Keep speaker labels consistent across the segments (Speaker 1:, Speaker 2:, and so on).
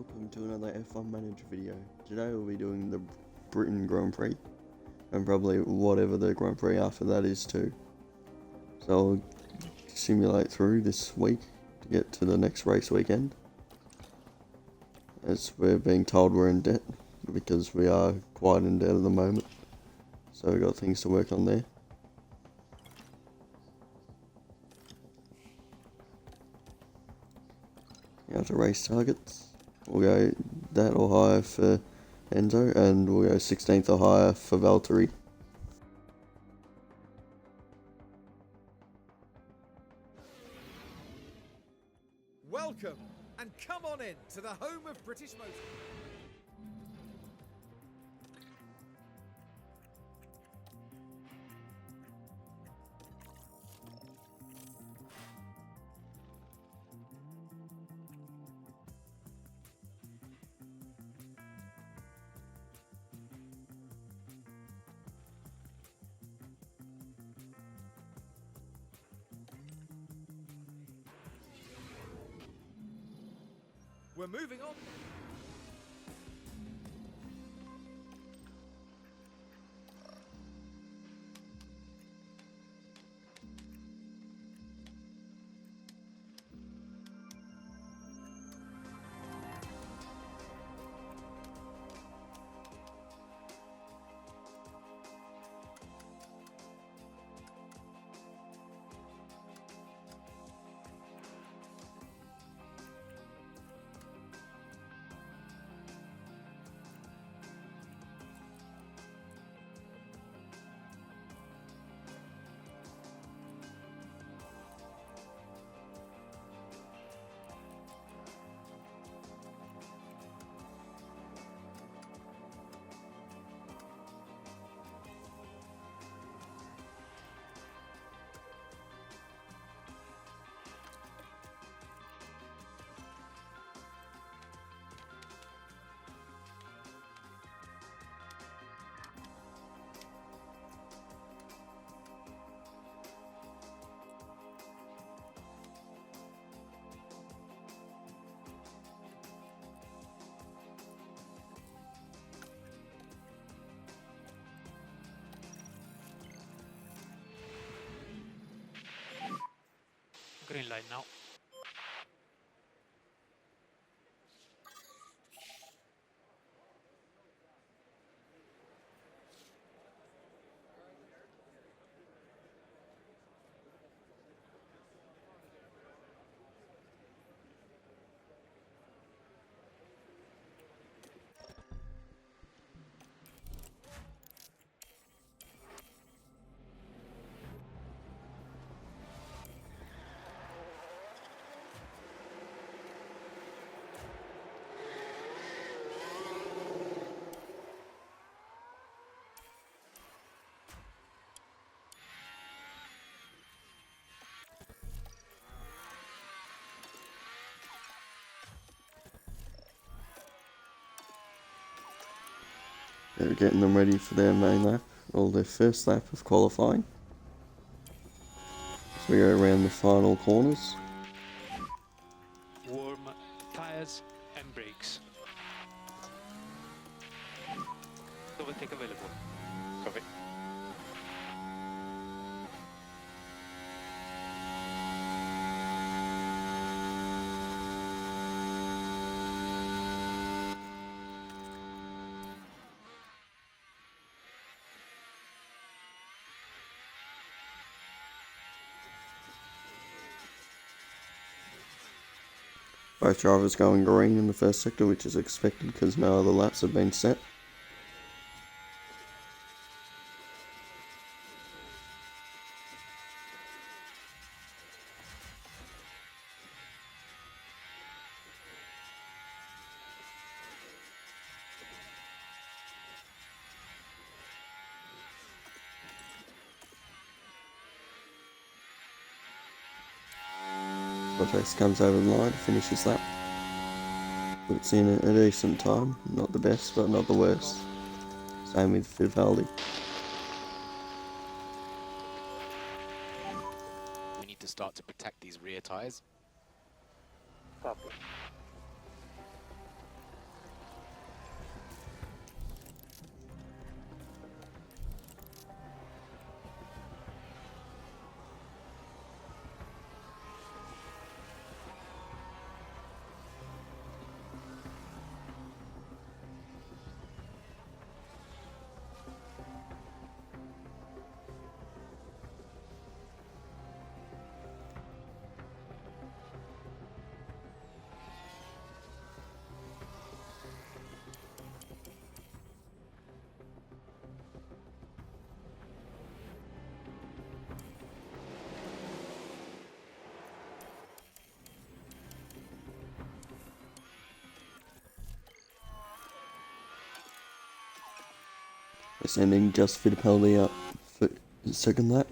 Speaker 1: welcome to another F1 Manager video. Today we'll be doing the Britain Grand Prix, and probably whatever the Grand Prix after that is too. So I'll simulate through this week to get to the next race weekend, as we're being told we're in debt, because we are quite in debt at the moment. So we've got things to work on there. Now to race targets. We'll go that or higher for Enzo, and we'll go 16th or higher for Valtteri.
Speaker 2: Welcome, and come on in to the home of British Motor. We're moving on.
Speaker 3: Green light now.
Speaker 1: They're getting them ready for their main lap, or their first lap of qualifying. So we go around the final corners.
Speaker 3: Warm tires and brakes. Overtake available. Copy.
Speaker 1: Both drivers going green in the first sector, which is expected because no other laps have been set. Bottas comes over the line to finish his lap. Puts in a decent time, not the best but not the worst. Same with Vivaldi.
Speaker 4: We need to start to protect these rear tyres.
Speaker 3: Copy.
Speaker 1: sending just Fittipaldi up for his second lap.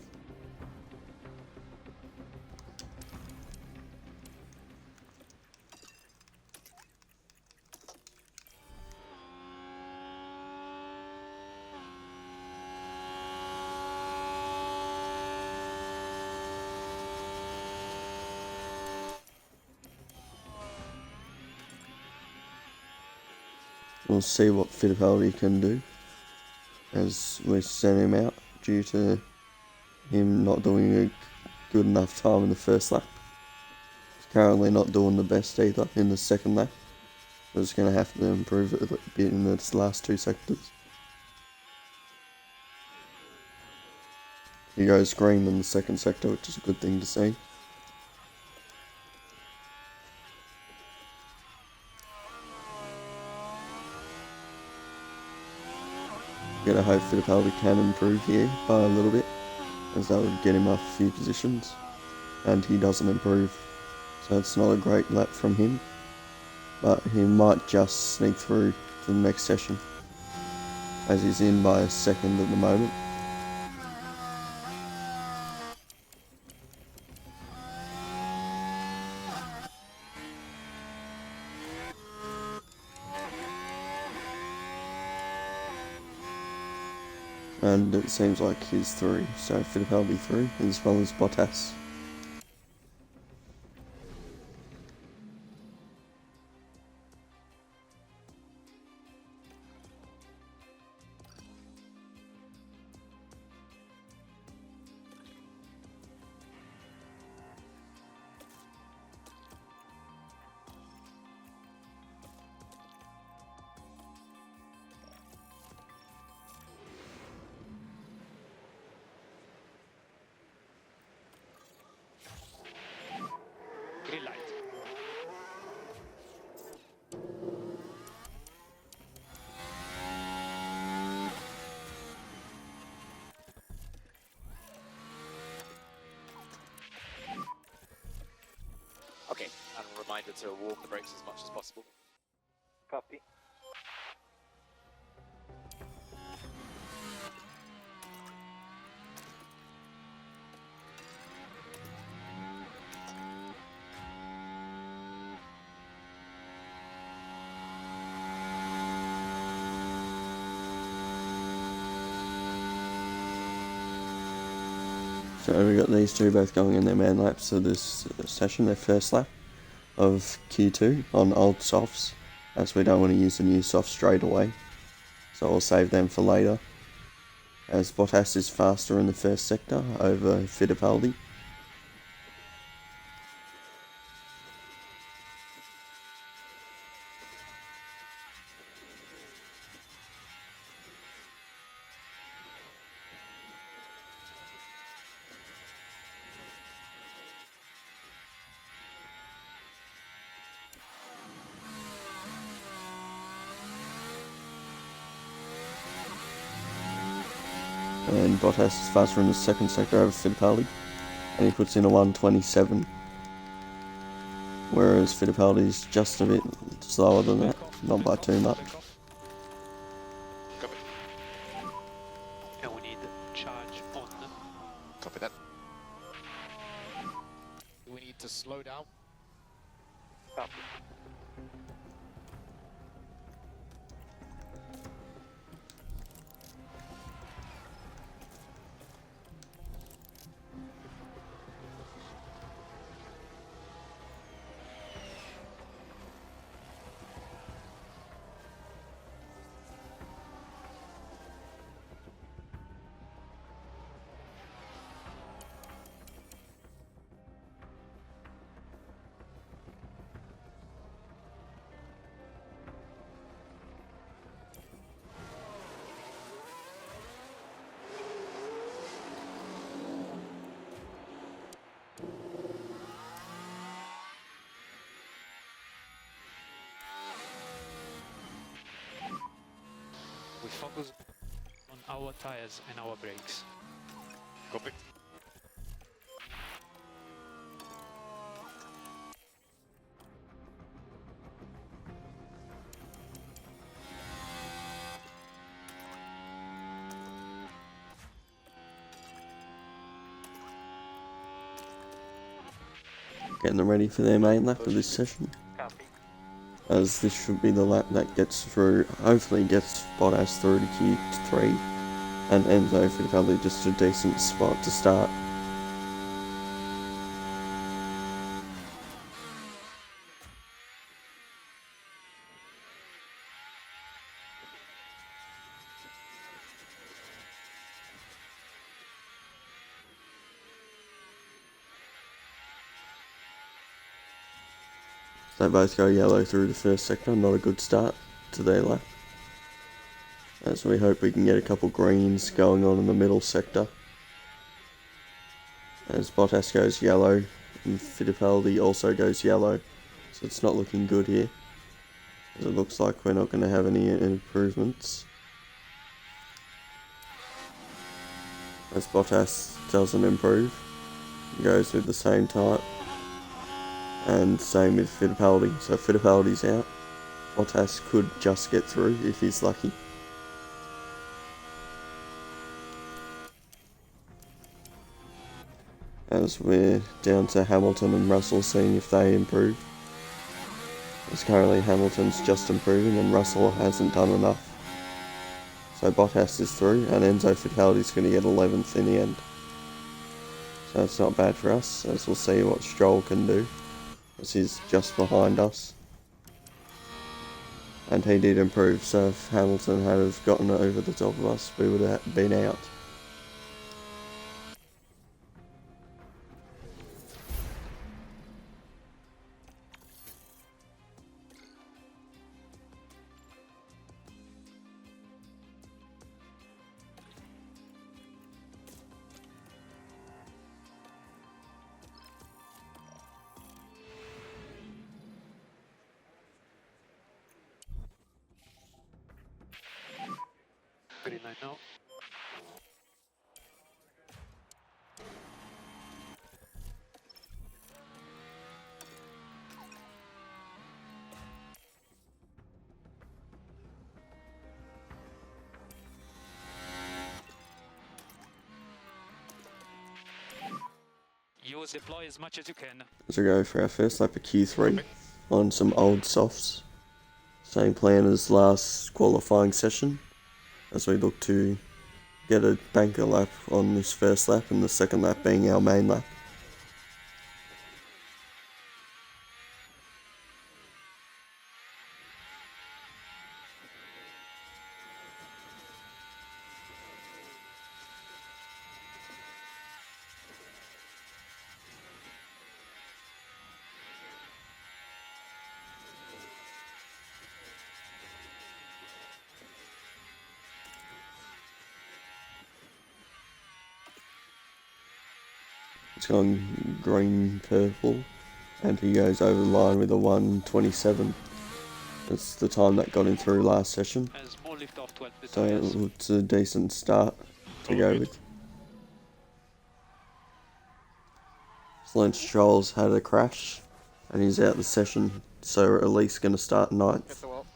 Speaker 1: We'll see what Fittipaldi can do as we send him out due to him not doing a good enough time in the first lap. He's currently not doing the best either in the second lap. We're just going to have to improve it a bit in the last two sectors. He goes green in the second sector, which is a good thing to see. Gonna hope Fittipaldi can improve here by a little bit, as that would get him up a few positions, and he doesn't improve, so it's not a great lap from him, but he might just sneak through to the next session, as he's in by a second at the moment. And it seems like he's through, so Fittipaldi through, as well as Bottas.
Speaker 3: Green light.
Speaker 4: Okay, and a reminder to warm the brakes as much as possible.
Speaker 3: Copy.
Speaker 1: So we got these two both going in their main laps of this session, their first lap of Q2 on old softs, as we don't want to use the new softs straight away, so we'll save them for later, as Bottas is faster in the first sector over Fittipaldi. And Bottas is faster in the second sector over Fittipaldi, and he puts in a 1:27, whereas Fittipaldi is just a bit slower than that, not by too much.
Speaker 4: Copy.
Speaker 3: And we need charge on.
Speaker 4: Copy that. Do we need to slow down?
Speaker 3: Copy. We focus on our tires and our brakes.
Speaker 4: Copy.
Speaker 1: getting them ready for their main lap of this session,
Speaker 3: Copy.
Speaker 1: as this should be the lap that gets through, hopefully gets Bottas through to Q3, and Enzo for probably just a decent spot to start. They both go yellow through the first sector, not a good start to their lap. As we hope we can get a couple greens going on in the middle sector. As Bottas goes yellow, and Fittipaldi also goes yellow, so it's not looking good here. As it looks like we're not going to have any improvements. As Bottas doesn't improve, he goes with the same type. And same with Fittipaldi, so Fittipaldi's out. Bottas could just get through if he's lucky. As we're down to Hamilton and Russell, seeing if they improve. As currently Hamilton's just improving and Russell hasn't done enough. So Bottas is through and Enzo Fittipaldi's going to get 11th in the end. So it's not bad for us, as we'll see what Stroll can do, as he's just behind us. And he did improve, so if Hamilton had have gotten over the top of us, we would have been out.
Speaker 3: Green light now. Use deploy as much as you can.
Speaker 1: So we go for our first lap of Q3 on some old softs. Same plan as last qualifying session, as we look to get a banker lap on this first lap and the second lap being our main lap. It's gone green purple and he goes over the line with a 1:27. That's the time that got him through last session,
Speaker 3: A small lift off 12
Speaker 1: so
Speaker 3: tires.
Speaker 1: it's a decent start to go with. Lance Stroll's had a crash and he's out the session, so we're at least going to start
Speaker 4: Hit
Speaker 1: ninth.
Speaker 4: the wall.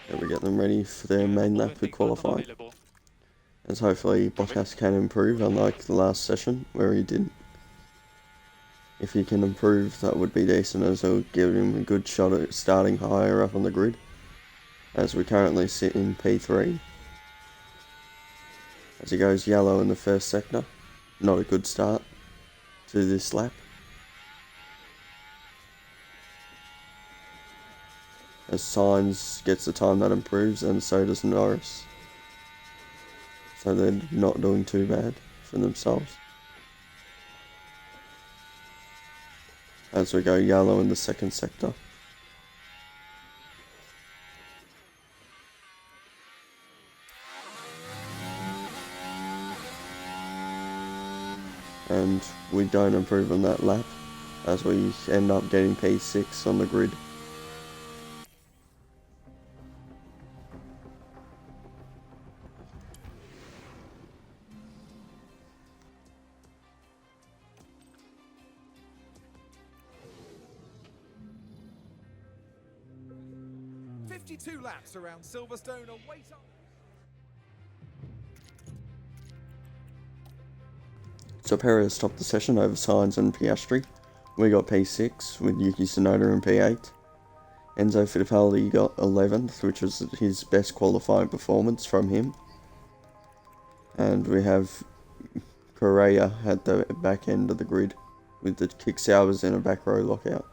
Speaker 1: And we get them ready for their main lap of qualifying.
Speaker 3: Available.
Speaker 1: As hopefully Bottas can improve, unlike the last session where he didn't. If he can improve, that would be decent, as it would give him a good shot at starting higher up on the grid, as we currently sit in P3. As he goes yellow in the first sector, not a good start to this lap. as Sainz gets the time that improves, and so does Norris. So they're not doing too bad for themselves. As we go yellow in the second sector. And we don't improve on that lap, as we end up getting P6 on the grid.
Speaker 2: "52 laps around Silverstone await on."
Speaker 1: So Perez topped the session over Sainz and Piastri. We got P6 with Yuki Tsunoda in P8. Enzo Fittipaldi got 11th, which was his best qualifying performance from him. And we have Correa at the back end of the grid with the kick Saubers in a back row lockout.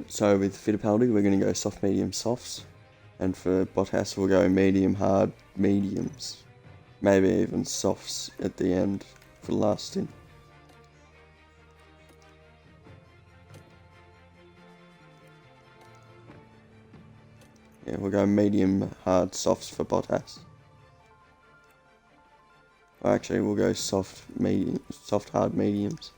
Speaker 1: So with Fittipaldi, we're going to go soft, medium, softs. And for Bottas, we'll go medium, hard, mediums. Maybe even softs at the end for the last stint. Yeah, we'll go medium, hard, softs for Bottas. Or actually, we'll go soft, medium, soft, hard, mediums.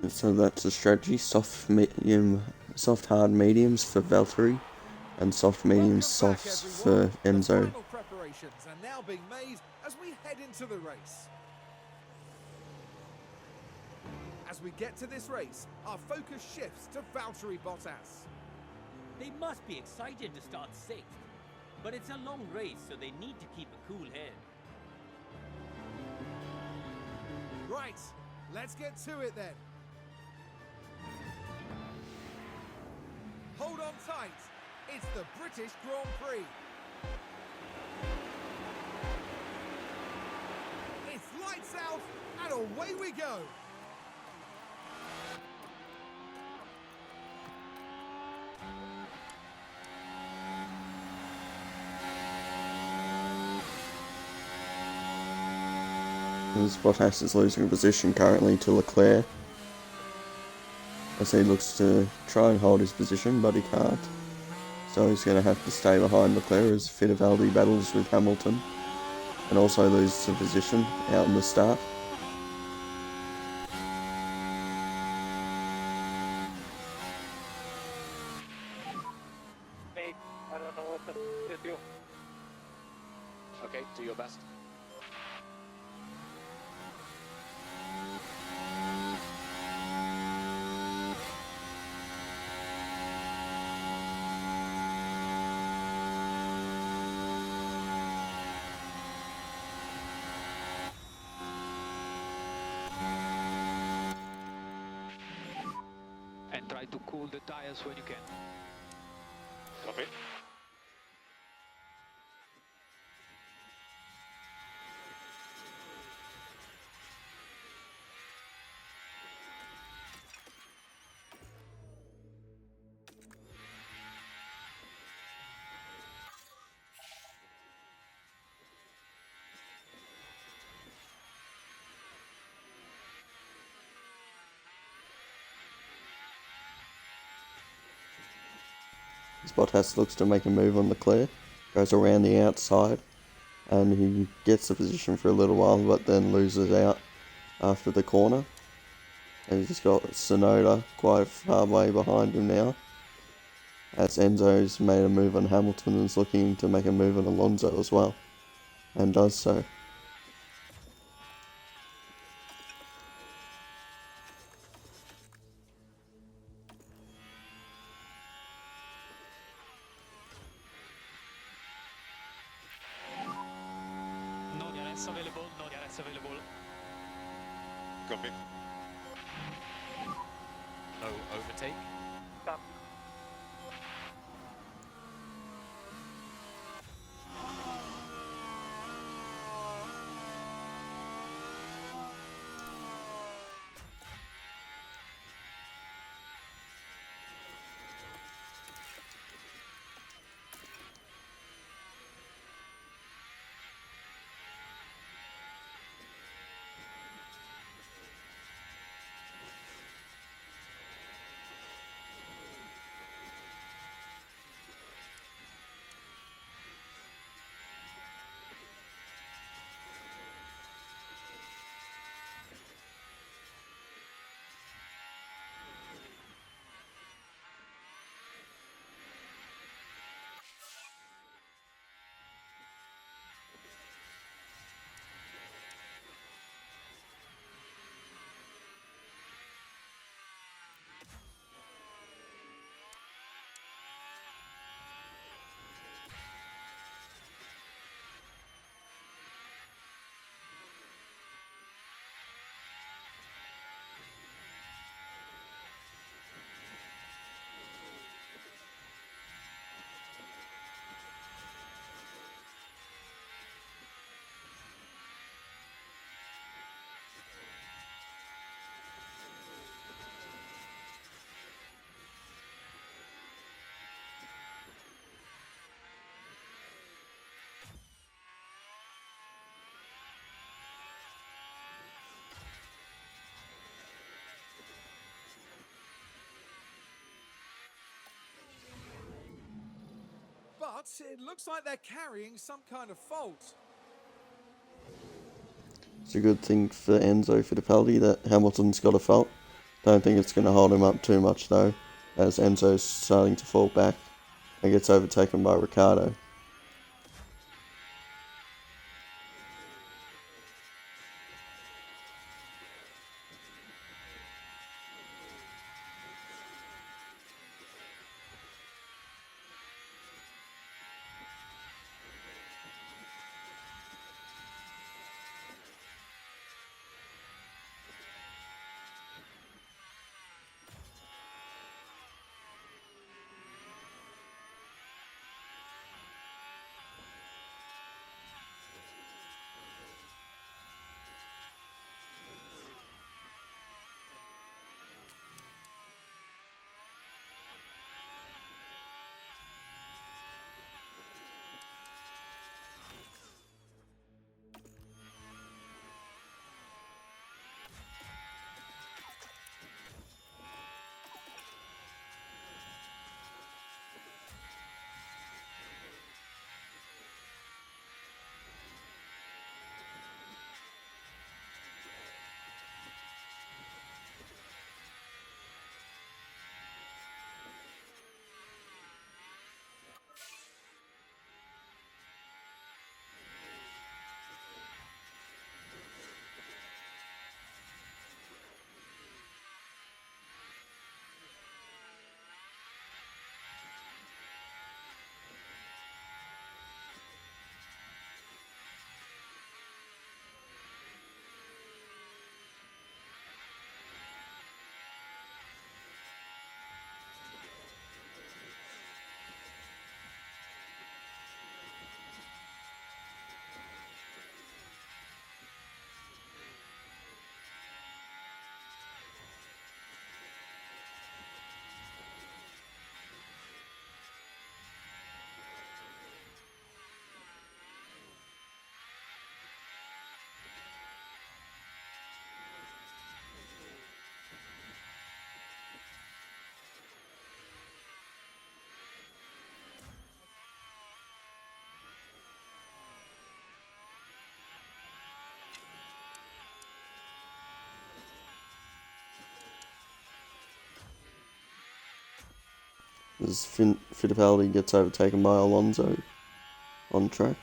Speaker 1: So that's the strategy: soft, medium, soft, hard, mediums for Valtteri, and soft, mediums, softs for Enzo.
Speaker 2: Final preparations are now being made as we head into the race. As we get to this race, our focus shifts to Valtteri Bottas.
Speaker 5: They must be excited to start 6th, but it's a long race, so they need to keep a cool head.
Speaker 2: Right, let's get to it then. Hold on tight, it's the British Grand Prix. lights out, and away we go.
Speaker 1: As Bottas is losing a position currently to Leclerc, as he looks to try and hold his position, but he can't. So he's going to have to stay behind Leclerc as Fittipaldi battles with Hamilton, and also loses a position out in the start.
Speaker 3: Mate, I don't know what to do.
Speaker 4: Okay, do your best.
Speaker 3: And try to cool the tires when you can.
Speaker 4: Copy.
Speaker 1: As Bottas looks to make a move on Leclerc, goes around the outside, and he gets the position for a little while, but then loses out after the corner. And he's got Tsunoda quite far way behind him now, as Enzo's made a move on Hamilton and is looking to make a move on Alonso as well, and does so.
Speaker 3: No DRS available, no DRS available.
Speaker 4: Copy. No overtake.
Speaker 3: Stop.
Speaker 2: But it looks like they're carrying some kind of fault.
Speaker 1: It's a good thing for Enzo Fittipaldi that Hamilton's got a fault. Don't think it's going to hold him up too much though, as Enzo's starting to fall back and gets overtaken by Ricciardo. as Fittipaldi gets overtaken by Alonso on track.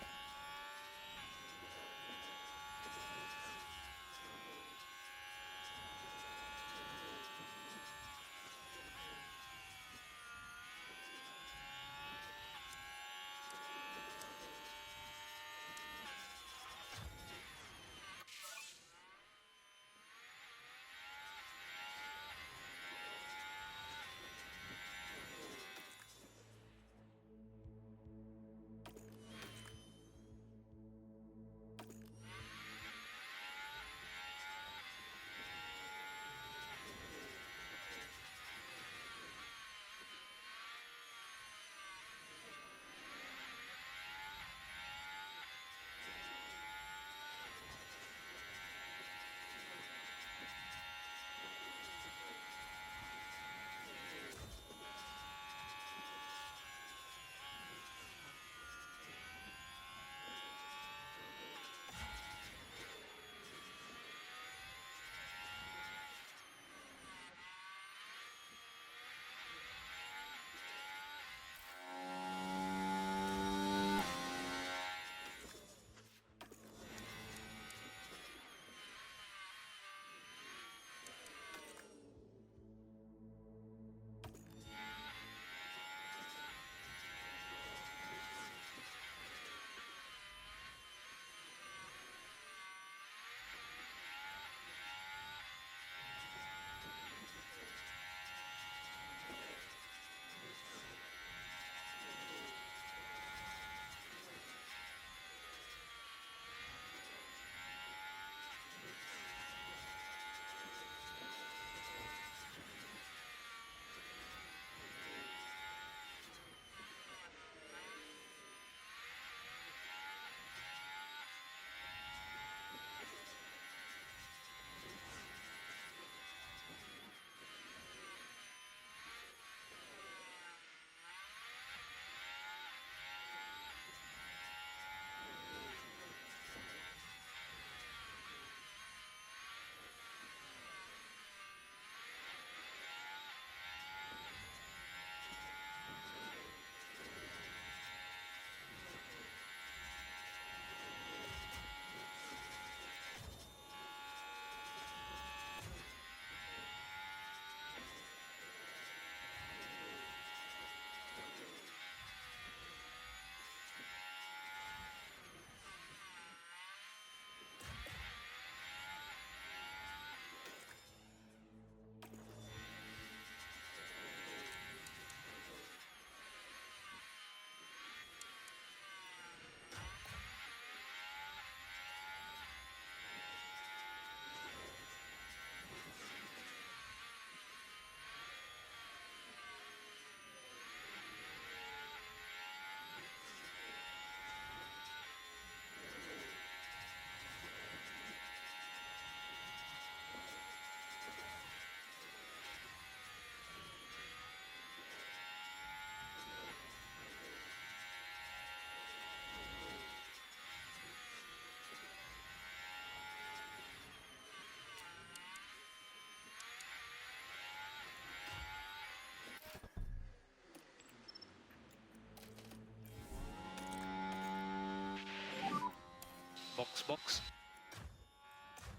Speaker 3: Box.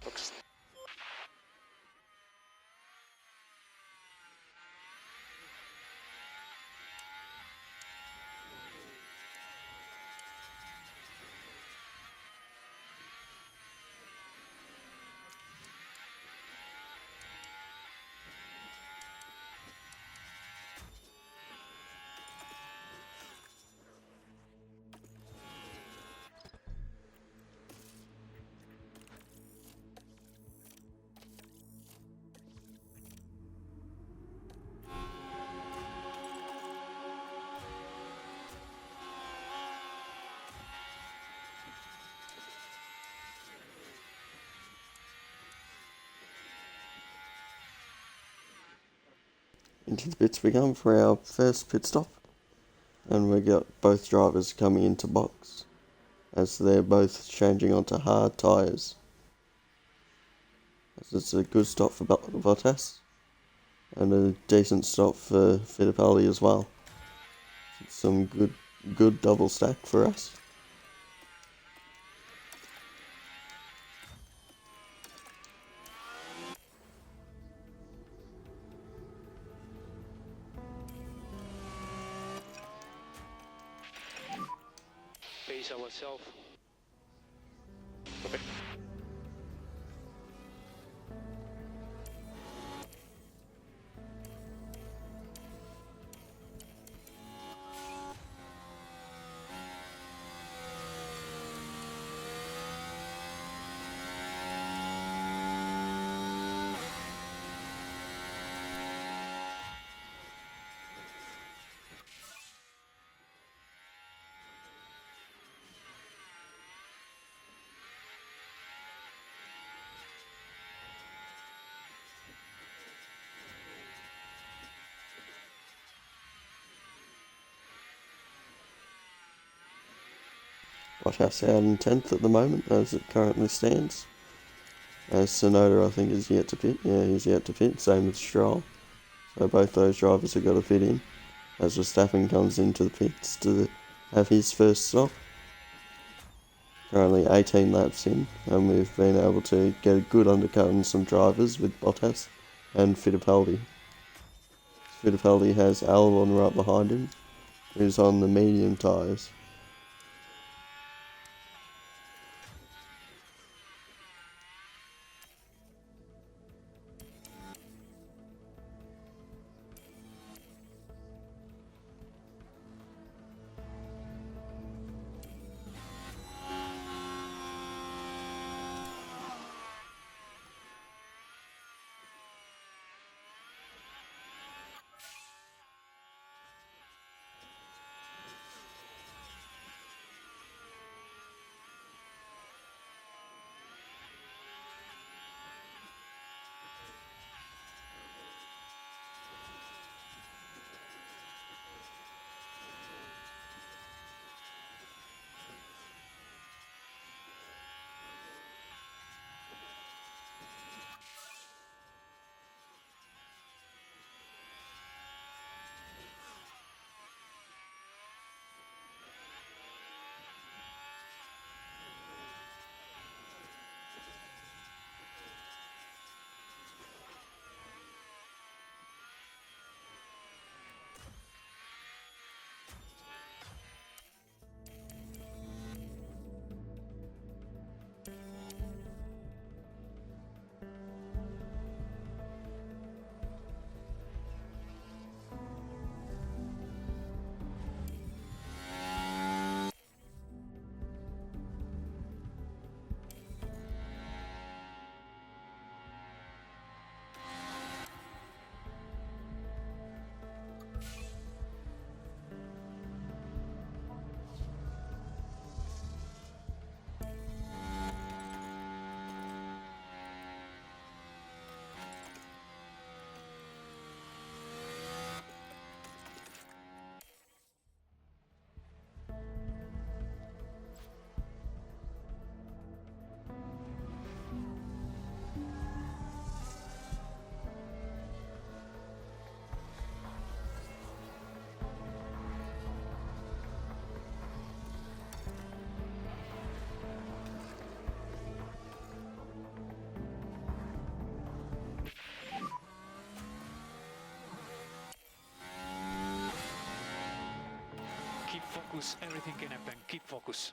Speaker 4: Looks
Speaker 1: Into the pits we come for our first pit stop, and we got both drivers coming into box as they're both changing onto hard tyres. It's a good stop for Bottas and a decent stop for Fittipaldi as well. some good double stack for us.
Speaker 3: Pace ourselves.
Speaker 4: Okay.
Speaker 1: Bottas out in 10th at the moment as it currently stands. As Sonoda I think is yet to pit. Yeah, he's yet to pit, same with Stroll. So both those drivers have got to fit in as Verstappen comes into the pits to have his first stop. Currently 18 laps in, and we've been able to get a good undercut on some drivers with Bottas and Fittipaldi. Fittipaldi has Albon right behind him, who's on the medium tyres.
Speaker 3: Keep focus, everything can happen. Keep focus.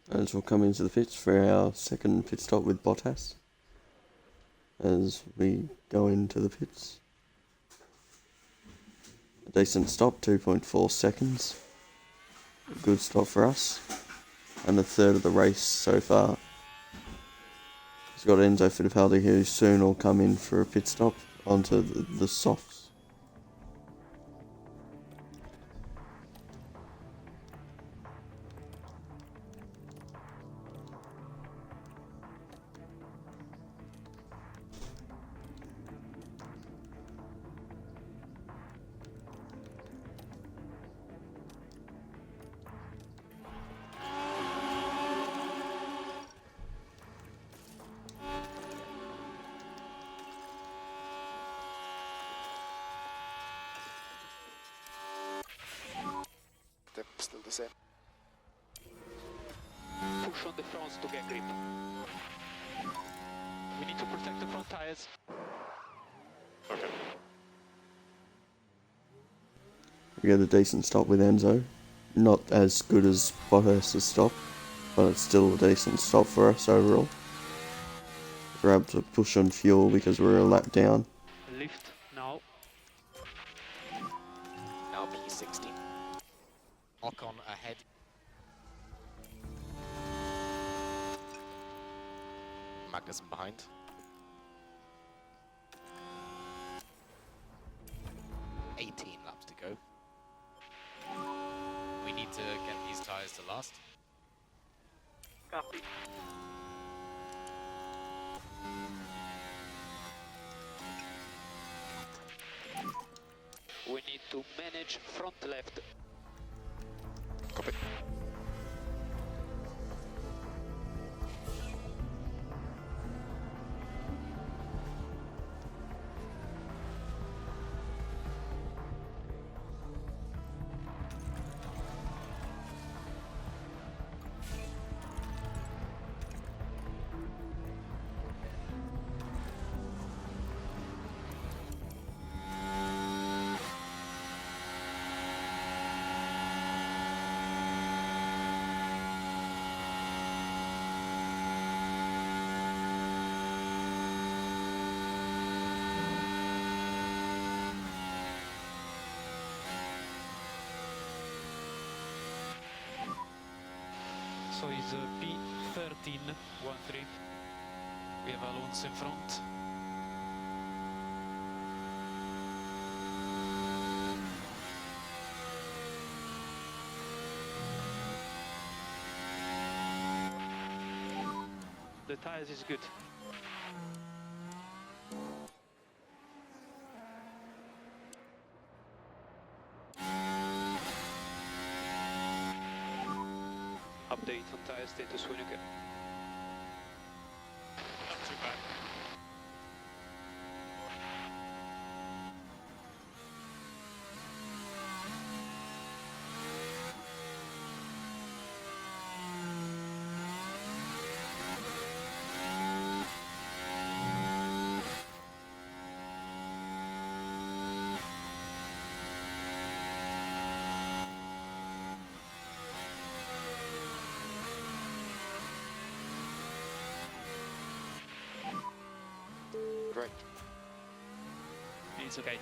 Speaker 1: As we'll come into the pits for our second pit stop with Bottas. As we go into the pits. A decent stop, 2.4 seconds. good stop for us. And the third of the race so far. He's got Enzo Fittipaldi, who soon will come in for a pit stop onto the softs.
Speaker 6: They're still the same.
Speaker 3: Push on the fronts to get grip. We need to protect the front tires.
Speaker 6: Okay.
Speaker 1: We get a decent stop with Enzo. Not as good as Bottas' stop, but it's still a decent stop for us overall. We're able to push on fuel because we're a lap down.
Speaker 3: Lift now.
Speaker 4: Now P16. Ocon ahead. Magnussen behind. Laps to go. We need to get these tyres to last.
Speaker 3: Copy. We need to manage front left.
Speaker 6: Copy.
Speaker 3: So it's P13, 1-3. We have Alonso in front. The tires is good. Update on tire status when you can. Not too bad.
Speaker 6: Great.
Speaker 3: It's okay.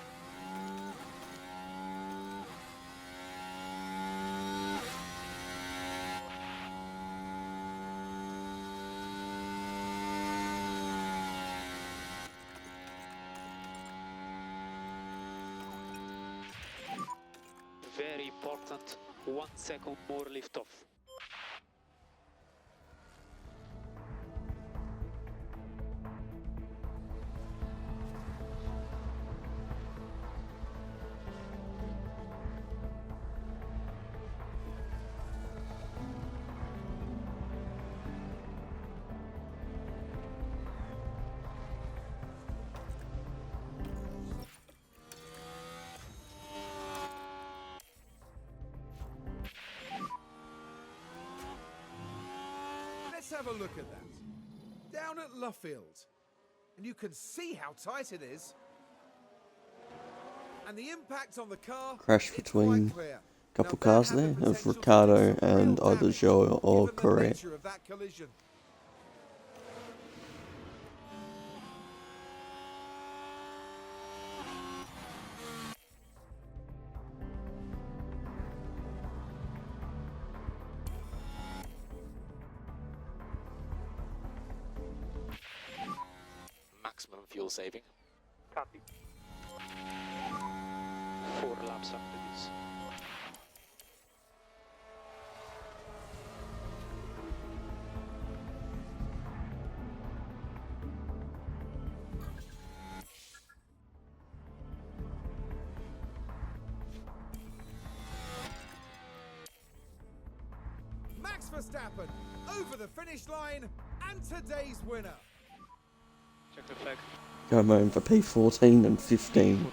Speaker 3: Very important, 1 second more lift off.
Speaker 2: Let's have a look at that. Down at Luffield. And you can see how tight it is. And the impact on the car.
Speaker 1: Crash
Speaker 2: it's
Speaker 1: between
Speaker 2: quite clear.
Speaker 1: a couple
Speaker 2: Now,
Speaker 1: cars
Speaker 2: that had
Speaker 1: there
Speaker 2: the
Speaker 1: of
Speaker 2: potential to do
Speaker 1: Ricardo
Speaker 2: some real
Speaker 1: and either
Speaker 2: damage,
Speaker 1: Joe or
Speaker 2: given the
Speaker 1: Correa.
Speaker 2: nature of that collision.
Speaker 4: maximum fuel saving.
Speaker 7: Copy.
Speaker 3: 4 laps after this.
Speaker 2: Max Verstappen over the finish line and today's winner.
Speaker 3: Check the flag.
Speaker 1: Going home for P14 and 15
Speaker 3: 14.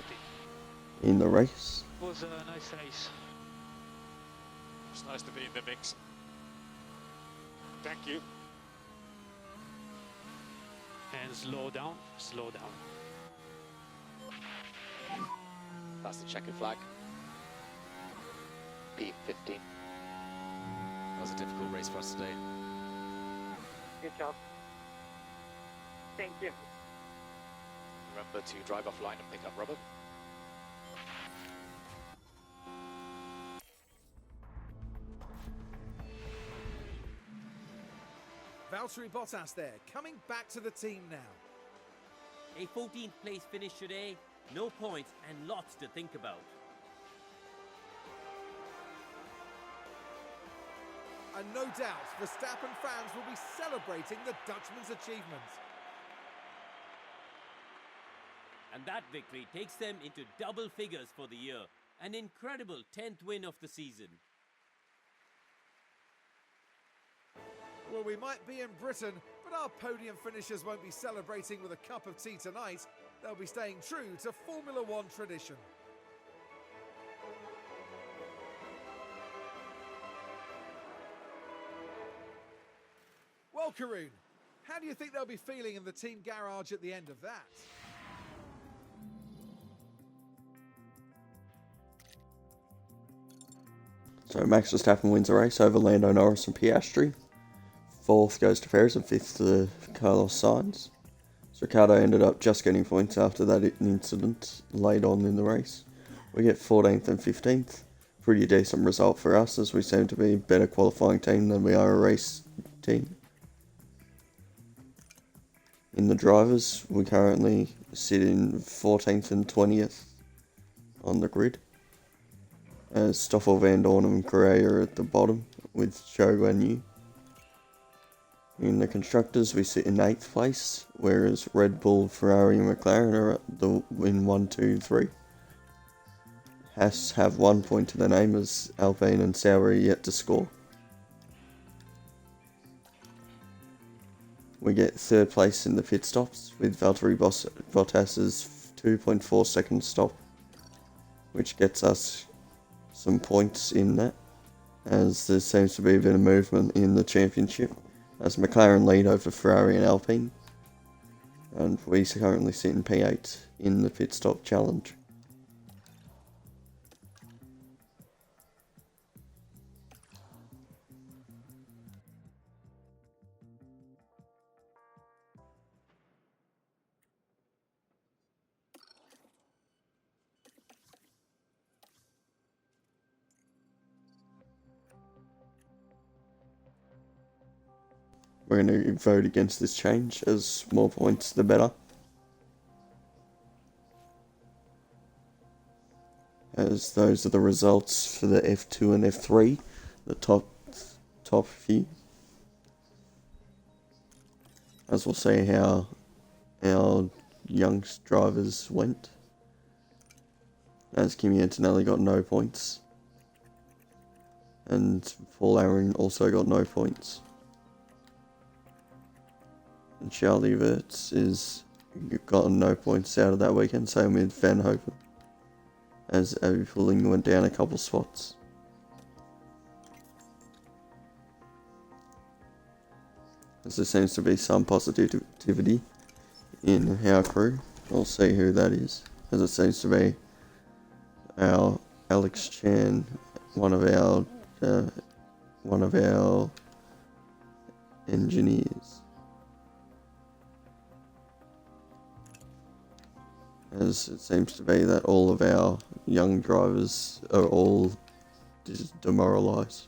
Speaker 1: in the race.
Speaker 3: It was a nice race.
Speaker 6: It's nice to be in the mix. Thank you.
Speaker 3: And slow down, slow down.
Speaker 4: That's the checkered flag. P15. That was a difficult race for us today.
Speaker 7: Good job. Thank you.
Speaker 4: Remember to drive offline and pick up rubber.
Speaker 2: Valtteri Bottas there, coming back to the team now.
Speaker 5: A 14th place finish today, no points and lots to think about.
Speaker 2: And no doubt, Verstappen fans will be celebrating the Dutchman's achievement.
Speaker 5: And that victory takes them into double figures for the year. An incredible 10th win of the season.
Speaker 2: Well, we might be in Britain, but our podium finishers won't be celebrating with a cup of tea tonight. They'll be staying true to Formula One tradition. Well, Karun, how do you think they'll be feeling in the team garage at the end of that?
Speaker 1: So Max Verstappen wins the race over Lando Norris and Piastri. Fourth goes to Perez and fifth to Carlos Sainz. So Ricciardo ended up just getting points after that incident late on in the race. We get 14th and 15th. Pretty decent result for us, as we seem to be a better qualifying team than we are a race team. In the drivers, we currently sit in 14th and 20th on the grid, as Stoffel, Van Dorn and Correa are at the bottom with Zhou Guanyu. In the constructors, we sit in 8th place, whereas Red Bull, Ferrari and McLaren are in 1, 2, 3. Haas have 1 point to their name, as Alpine and Sauber are yet to score. We get 3rd place in the pit stops, with Valtteri Bottas's 2.4 second stop, which gets us some points in that, as there seems to be a bit of movement in the championship, as McLaren lead over Ferrari and Alpine, and we currently sit in P8 in the pit stop challenge. We're going to vote against this change, as more points the better. As those are the results for the F2 and F3, the top few. As we'll see how our young drivers went. As Kimi Antonelli got no points, and Paul Aaron also got no points. And Charlie Verts is gotten no points out of that weekend, same with Van Hopen, as Avi Pulling went down a couple spots. As there seems to be some positivity in our crew. We'll see who that is, as it seems to be our Alex Chan, one of our engineers. As it seems to be that all of our young drivers are all demoralised.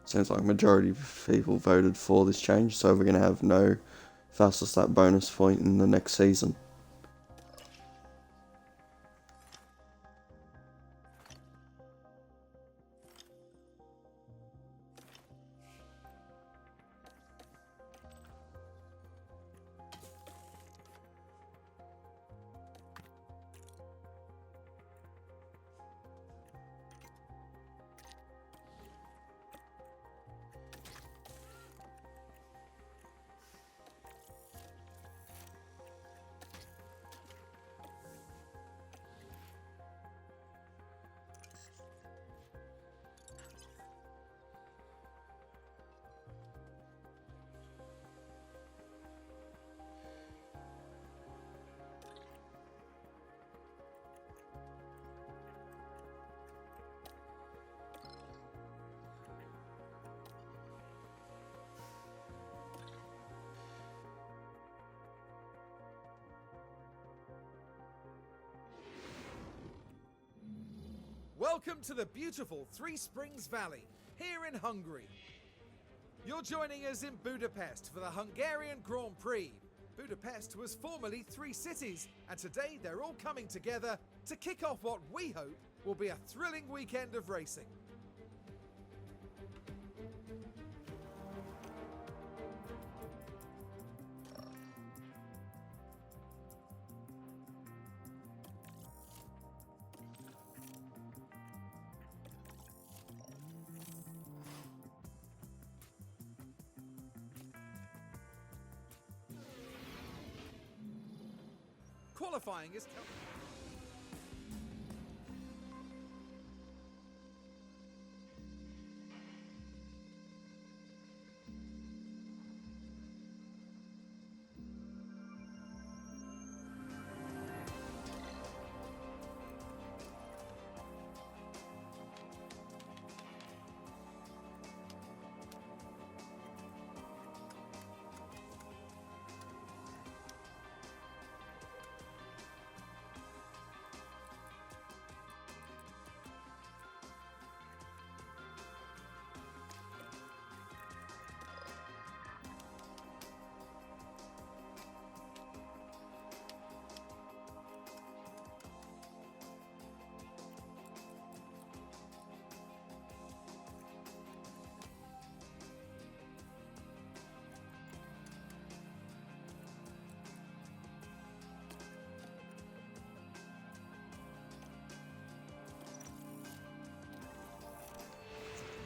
Speaker 1: Seems like majority of people voted for this change, so we're going to have no fastest lap bonus point in the next season.
Speaker 2: Welcome to the beautiful Three Springs Valley, here in Hungary. You're joining us in Budapest for the Hungarian Grand Prix. Budapest was formerly 3 cities, and today they're all coming together to kick off what we hope will be a thrilling weekend of racing. Qualifying is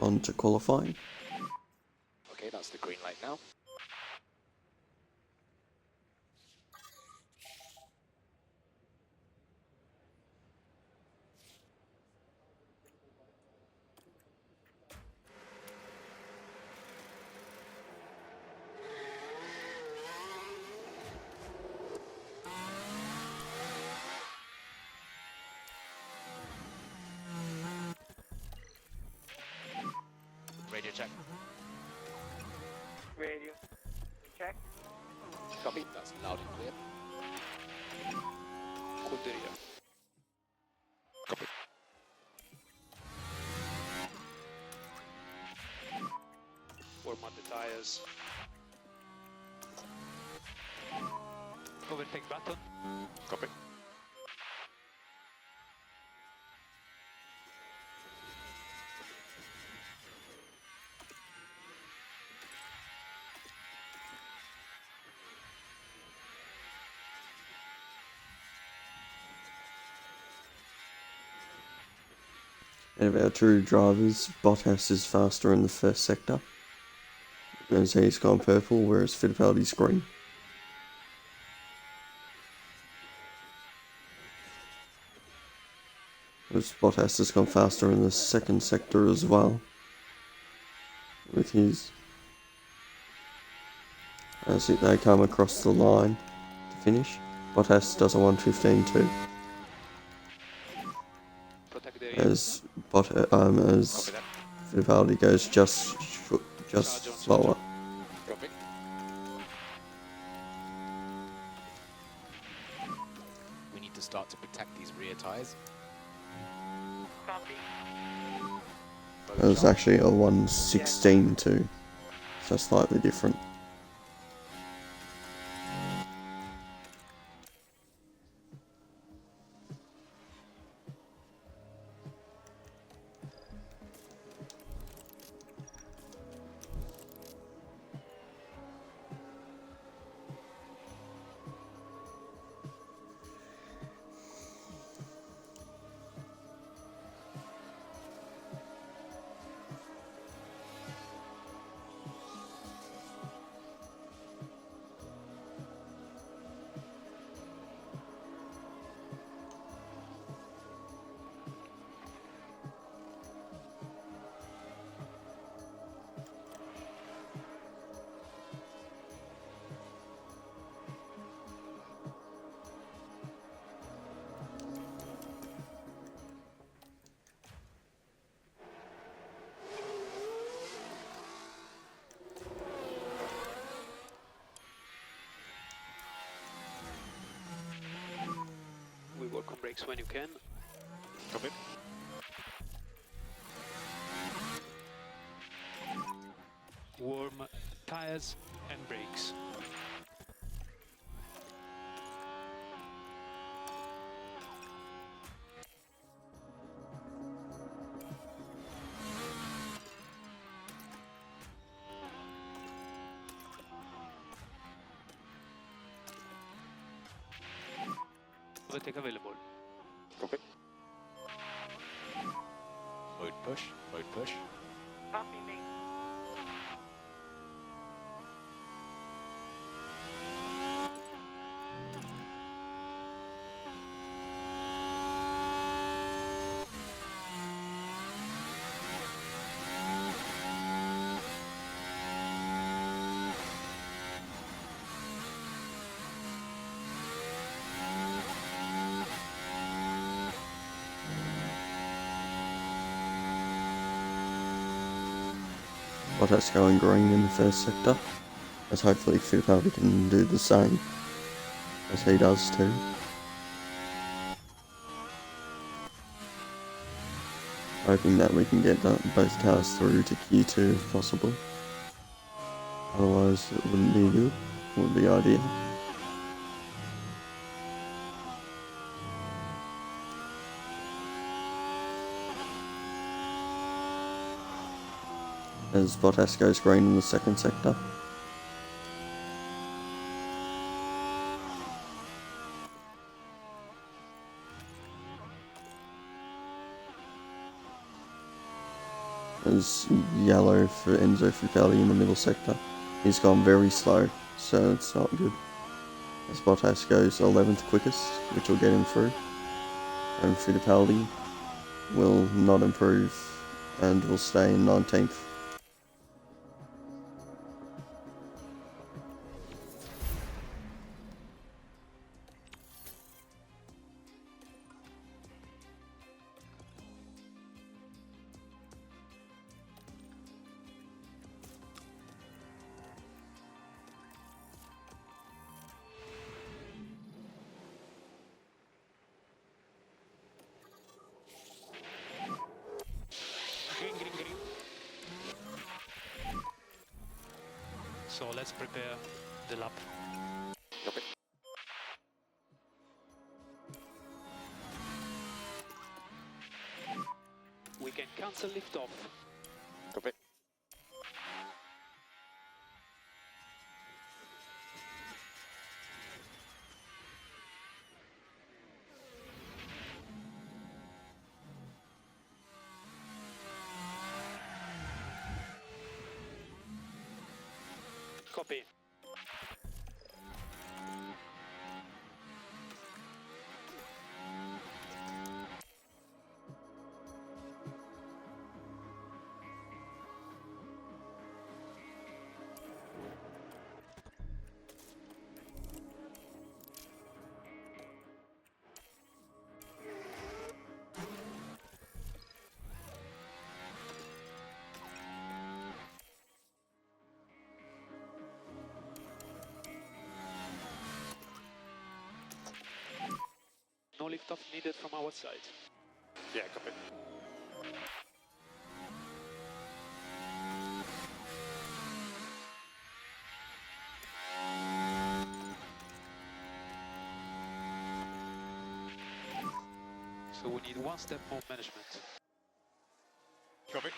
Speaker 1: on to qualifying.
Speaker 4: Okay, that's the green light now. Radio check.
Speaker 7: Radio. Check.
Speaker 4: Copy, that's loud and clear. Scuderia. Copy.
Speaker 6: Warm up the tires.
Speaker 3: Overtake button.
Speaker 4: Copy.
Speaker 1: And of our two drivers, Bottas is faster in the first sector, as he's gone purple, whereas Fittipaldi's green. As Bottas has gone faster in the second sector as well, with his, as they come across the line to finish. Bottas does a 1:15.2. As Fittipaldi goes just slower.
Speaker 4: Copy. We need to start to protect these rear tyres.
Speaker 7: Copy.
Speaker 1: It was actually a 116 too, so slightly different.
Speaker 3: We work on brakes when you can.
Speaker 6: Copy.
Speaker 3: Warm tires and brakes. Overtake available.
Speaker 6: Copy. Mode push. Mode push.
Speaker 7: Copy me.
Speaker 1: Bottas going green in the first sector, as hopefully Fittipaldi can do the same, as he does too. Hoping that we can get both cars through to Q2 if possible. Otherwise it wouldn't be good, wouldn't be ideal. As Bottas goes green in the second sector. As yellow for Enzo Fittipaldi in the middle sector. He's gone very slow, so it's not good. As Bottas goes 11th quickest, which will get him through. And Fittipaldi will not improve and will stay in 19th.
Speaker 3: Green, green, green. So let's prepare the lap.
Speaker 6: Copy.
Speaker 3: We can cancel liftoff.
Speaker 6: Copy.
Speaker 3: Copy. No liftoff needed from our side.
Speaker 6: Yeah, copy.
Speaker 3: So we need one step more management.
Speaker 6: Copy.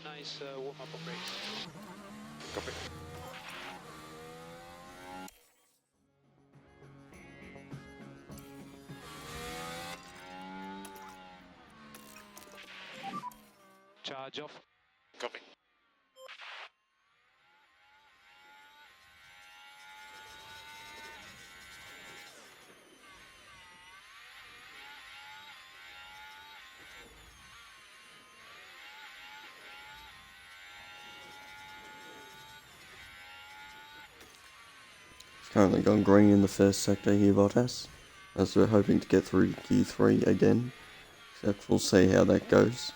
Speaker 3: Nice warm up on brakes.
Speaker 6: Copy.
Speaker 3: Charge off.
Speaker 6: Copy.
Speaker 1: It's currently gone green in the first sector here, Bottas, as we're hoping to get through Q3 again, except we'll see how that goes.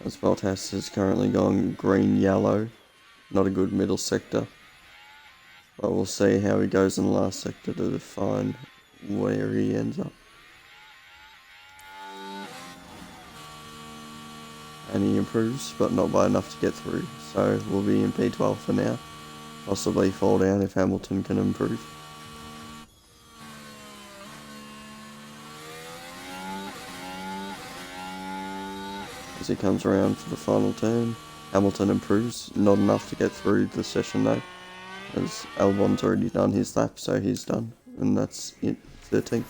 Speaker 1: As Bottas has currently gone green-yellow, not a good middle sector, but we'll see how he goes in the last sector to define where he ends up. And he improves, but not by enough to get through, so we'll be in P12 for now, possibly fall down if Hamilton can improve. As he comes around for the final turn, Hamilton improves, not enough to get through the session though, as Albon's already done his lap, so he's done, and that's it, 13th.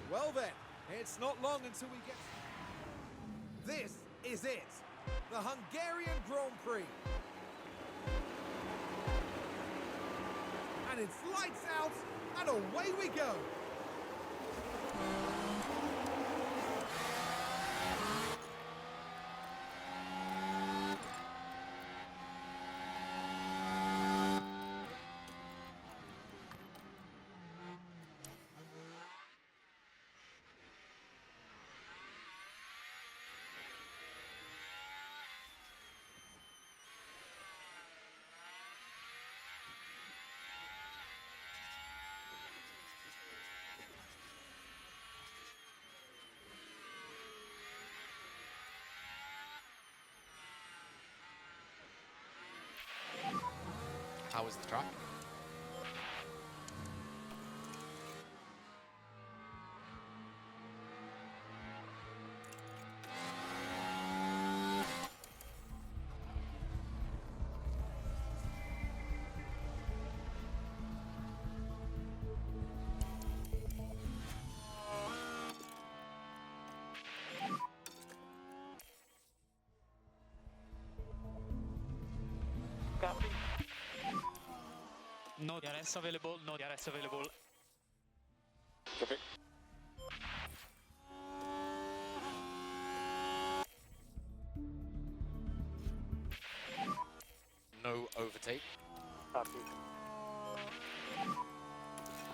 Speaker 2: Well then, it's not long until we get... This is it, the Hungarian Grand Prix. And it's lights out, and away we go.
Speaker 8: How was the track?
Speaker 7: Copy.
Speaker 3: No DRS available, no DRS available.
Speaker 6: Copy.
Speaker 8: No overtake.
Speaker 7: Copy.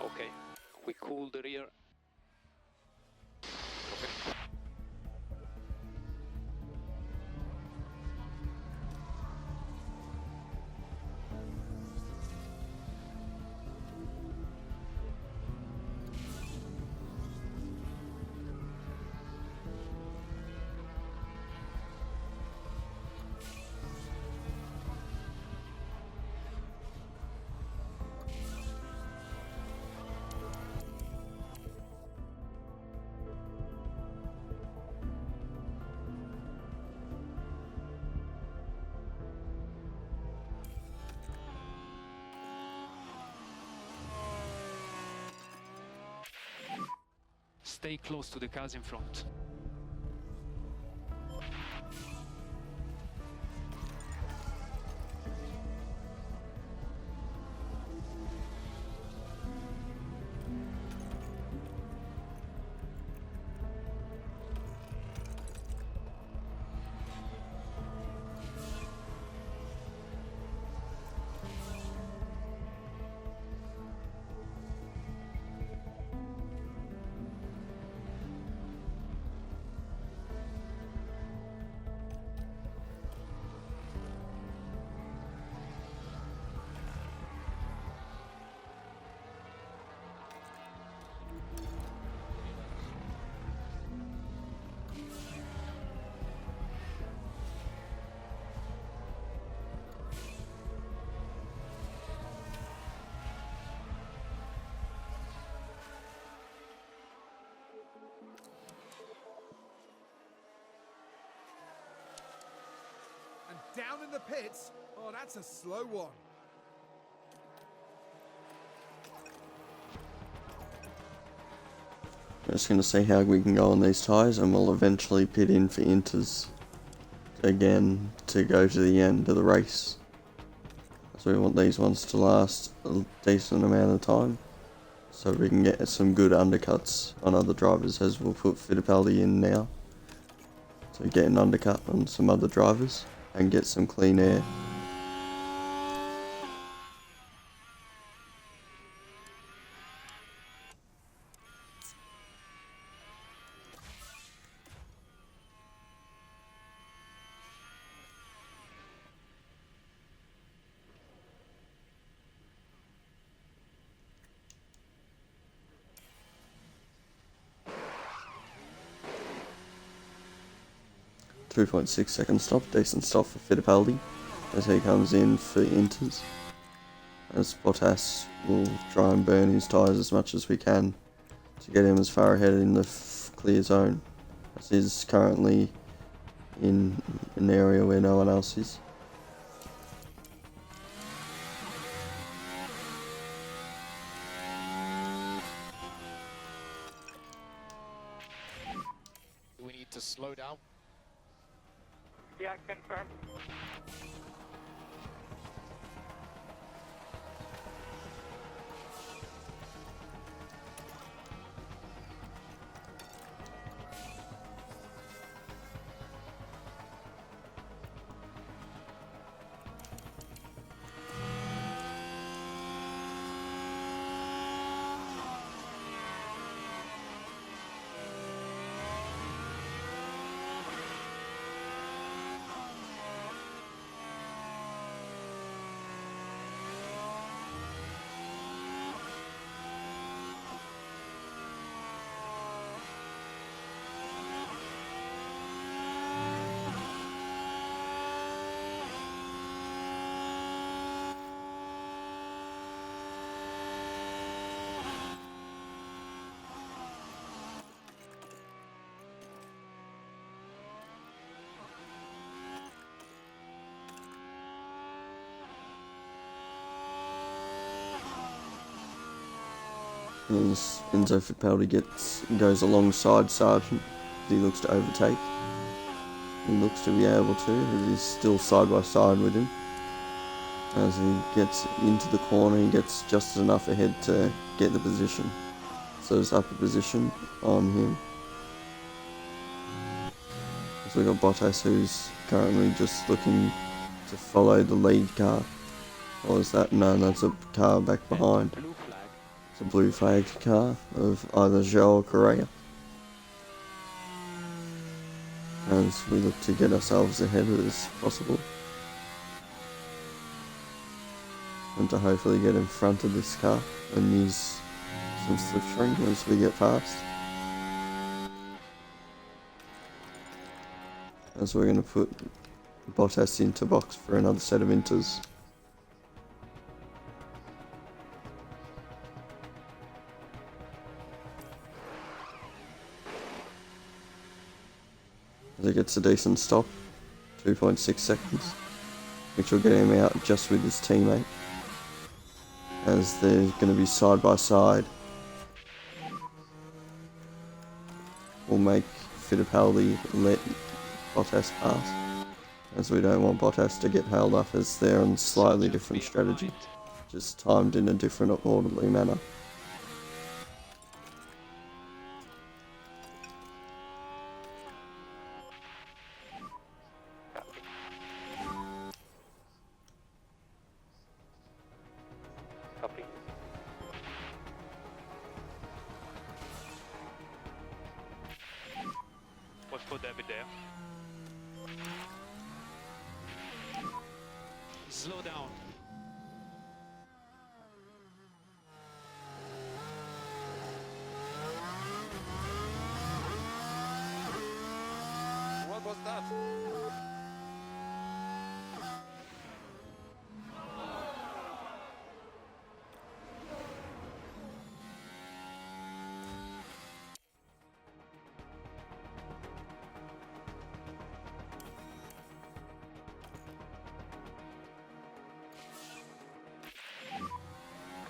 Speaker 3: Okay, we cool the rear.
Speaker 8: Copy.
Speaker 3: Stay close to the cars in front.
Speaker 2: And down in the pits. Oh, that's a slow one.
Speaker 1: Just going to see how we can go on these tyres, and we'll eventually pit in for inters again to go to the end of the race. So we want these ones to last a decent amount of time, so we can get some good undercuts on other drivers, as we'll put Fittipaldi in now. So get an undercut on some other drivers and get some clean air. .6 second stop, decent stop for Fittipaldi as he comes in for inters. As Bottas will try and burn his tyres as much as we can to get him as far ahead in the clear zone, as he's currently in an area where no one else is.
Speaker 8: We need to slow down.
Speaker 7: Yeah, confirm.
Speaker 1: As Enzo Fittipaldi goes alongside Sargent, he looks to overtake. He looks to be able to, as he's still side by side with him. As he gets into the corner, he gets just enough ahead to get the position. So it's up a position on him. So we've got Bottas, who's currently just looking to follow the lead car. Or is that? No, that's a car back behind.
Speaker 5: Blue flag.
Speaker 1: It's a blue flagged car of either Zhou or Correa. As we look to get ourselves ahead as possible. And to hopefully get in front of this car and use some slipstream as we get past. As we're going to put Bottas into box for another set of inters. As he gets a decent stop, 2.6 seconds, which will get him out just with his teammate. As they're going to be side by side. We'll make Fittipaldi let Bottas pass, as we don't want Bottas to get held up, as they're on slightly different strategy, just timed in a different orderly manner.
Speaker 7: Copy.
Speaker 3: Watch for David there. Slow down.
Speaker 4: What was that?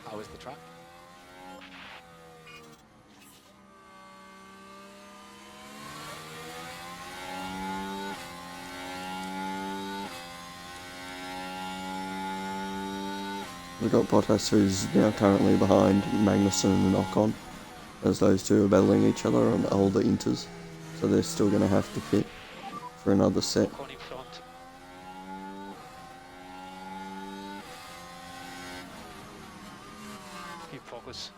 Speaker 8: How is the track?
Speaker 1: We've got Bottas, who's now currently behind Magnussen and Ocon, as those two are battling each other on all the inters, so they're still going to have to pit for another set.
Speaker 3: Ocon in front. Keep focus.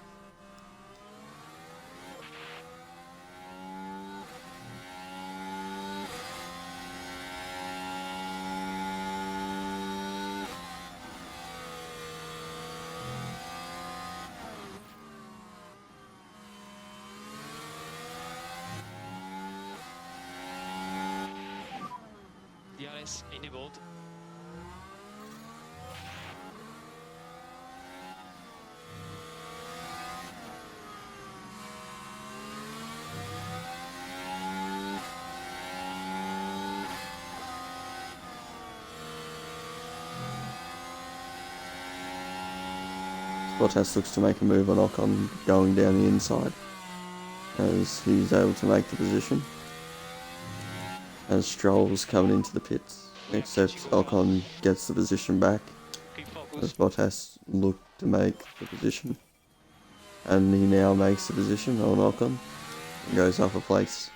Speaker 3: DRS enabled.
Speaker 1: Bottas looks to make a move on Ocon going down the inside, as he's able to make the position. As Stroll's coming into the pits, except Ocon gets the position back,
Speaker 3: Keep
Speaker 1: as
Speaker 3: focus.
Speaker 1: Bottas looked to make the position. And he now makes the position on Ocon and goes up a place.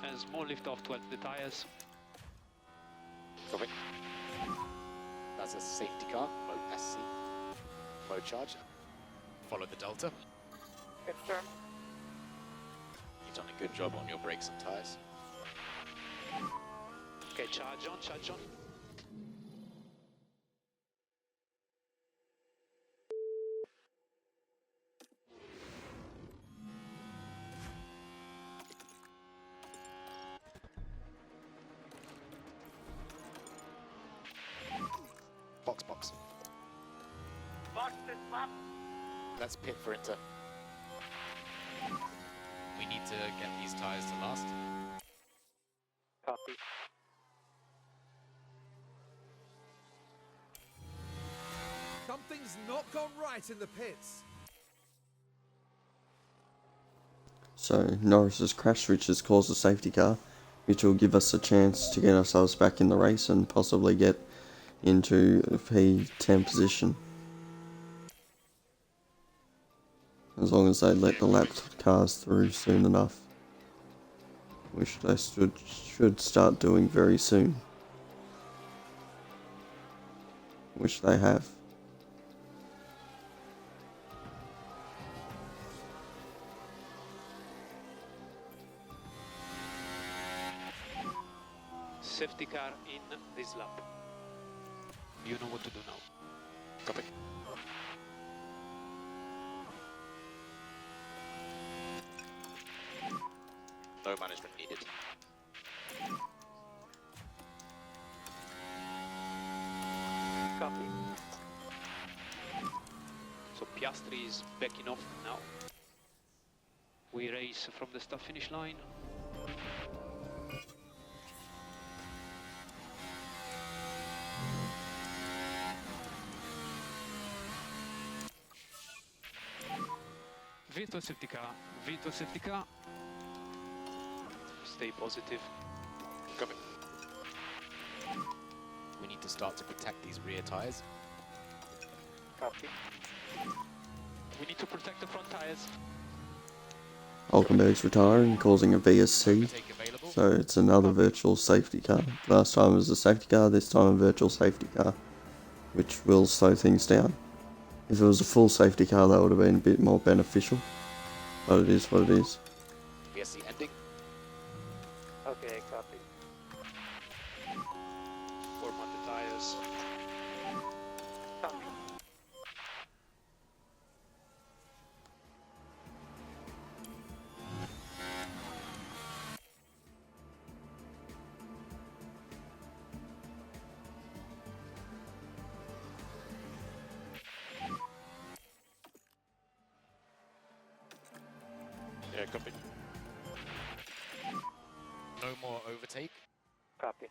Speaker 3: And small lift off to the tires.
Speaker 4: Copy. That's a safety car, mode SC. Mode charge.
Speaker 8: Follow the delta.
Speaker 7: Confirm.
Speaker 8: done a good job on your brakes and tyres.
Speaker 3: Okay, charge on, charge on.
Speaker 8: Box, box.
Speaker 5: Box this map.
Speaker 8: Let's pit for Inter. We need to get these tyres to last.
Speaker 7: Copy.
Speaker 2: Something's not gone right in the pits.
Speaker 1: So Norris has crashed, which has caused a safety car, which will give us a chance to get ourselves back in the race and possibly get into a P10 position. As long as they let the lapped cars through soon enough, which they should start doing very soon, which they have.
Speaker 3: Safety car in this lap. You know what to do now.
Speaker 8: Copy. No management needed.
Speaker 7: Copy.
Speaker 3: So Piastri is backing off now. We race from the start finish line. Virtual safety car, virtual safety car. Stay positive.
Speaker 8: Copy. We need to start to protect these rear tyres.
Speaker 7: Copy.
Speaker 3: We need to protect the front tires.
Speaker 1: Hulkenberg's retiring, causing a VSC,
Speaker 8: Take available.
Speaker 1: so it's another virtual safety car. Last time it was a safety car, this time a virtual safety car, which will slow things down. If it was a full safety car, that would have been a bit more beneficial, but it is what it is.
Speaker 8: VSC ending.
Speaker 7: Okay, copy.
Speaker 3: Format the tires.
Speaker 7: Copy.
Speaker 6: Yeah, copy.
Speaker 8: No more overtake.
Speaker 7: Copy.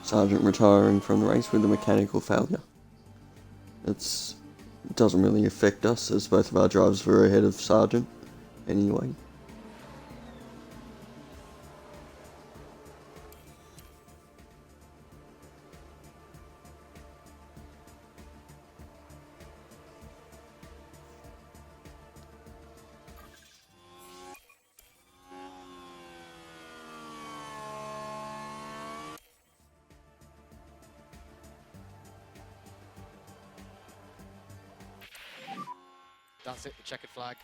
Speaker 1: Sergeant retiring from the race with a mechanical failure. It doesn't really affect us, as both of our drivers were ahead of Sergeant anyway.
Speaker 8: That's it, the checkered flag.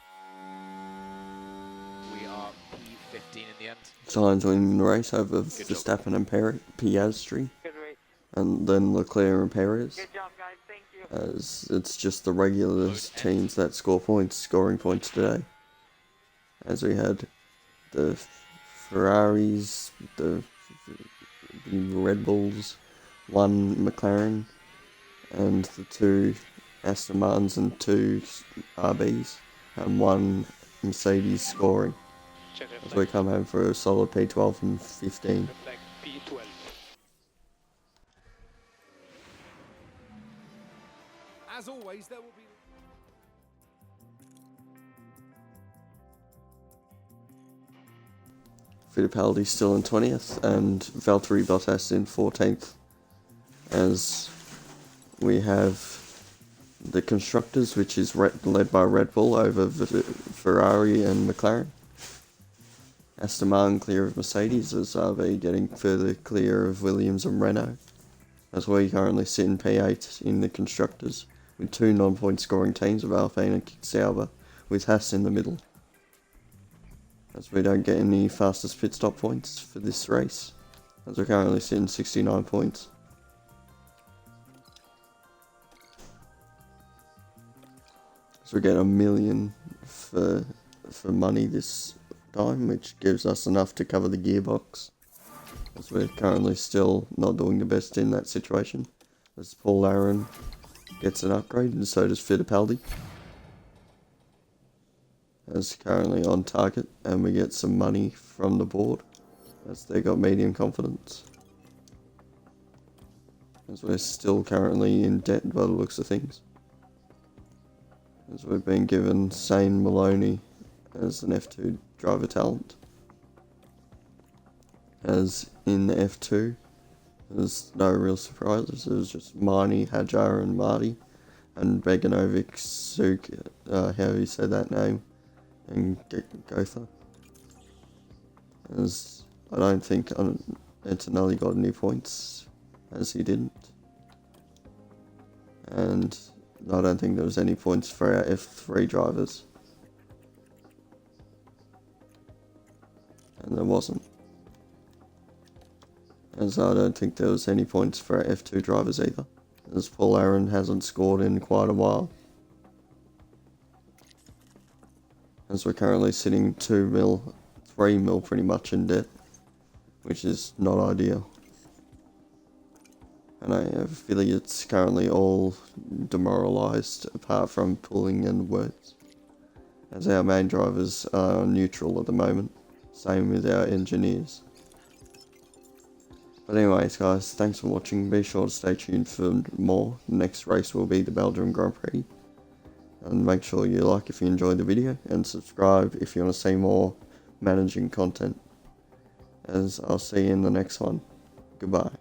Speaker 8: We are P15 in the end.
Speaker 1: Sainz winning the race over
Speaker 8: job.
Speaker 1: Verstappen and Piastri,
Speaker 7: Good race.
Speaker 1: and then Leclerc and Perez.
Speaker 7: Good job, guys. Thank you.
Speaker 1: As it's just the regular teams that score points, scoring points today. As we had the Ferraris, the Red Bulls, one McLaren, and the two Aston Martins and two RBs, and one Mercedes scoring. As we come home for a solid P12 and 15.
Speaker 6: P12.
Speaker 2: As always, there will be...
Speaker 1: Fittipaldi still in 20th, and Valtteri Bottas in 14th. As we have the constructors, which is led by Red Bull over Ferrari and McLaren. Aston Martin clear of Mercedes, as RV getting further clear of Williams and Renault. As we currently sit in P8 in the constructors, with two non-point scoring teams of Alpine and Sauber, with Haas in the middle. As we don't get any fastest pit stop points for this race, as we're currently sitting 69 points. So we get $1 million for money this time, which gives us enough to cover the gearbox, as we're currently still not doing the best in that situation. As Paul Aaron gets an upgrade, and so does Fittipaldi, as currently on target, and we get some money from the board, as they got medium confidence. As we're still currently in debt by the looks of things, as we've been given Shane Maloney as an F2 driver talent. As in the F2, there's no real surprises. It was just Marnie, Hajar and Marty, and Beganovic, Suk, how you say that name, and Gotha. As I don't think Antonelli got any points, as he didn't. And I don't think there was any points for our F3 drivers. And there wasn't. As I don't think there was any points for our F2 drivers either, as Paul Aaron hasn't scored in quite a while. As we're currently sitting 2 mil, 3 mil pretty much in debt, which is not ideal. And our affiliates currently all demoralised apart from Pulling and Words, as our main drivers are neutral at the moment, same with our engineers. But anyways guys, thanks for watching, be sure to stay tuned for more. The next race will be the Belgium Grand Prix, and make sure you like if you enjoyed the video, and subscribe if you want to see more managing content, as I'll see you in the next one. Goodbye.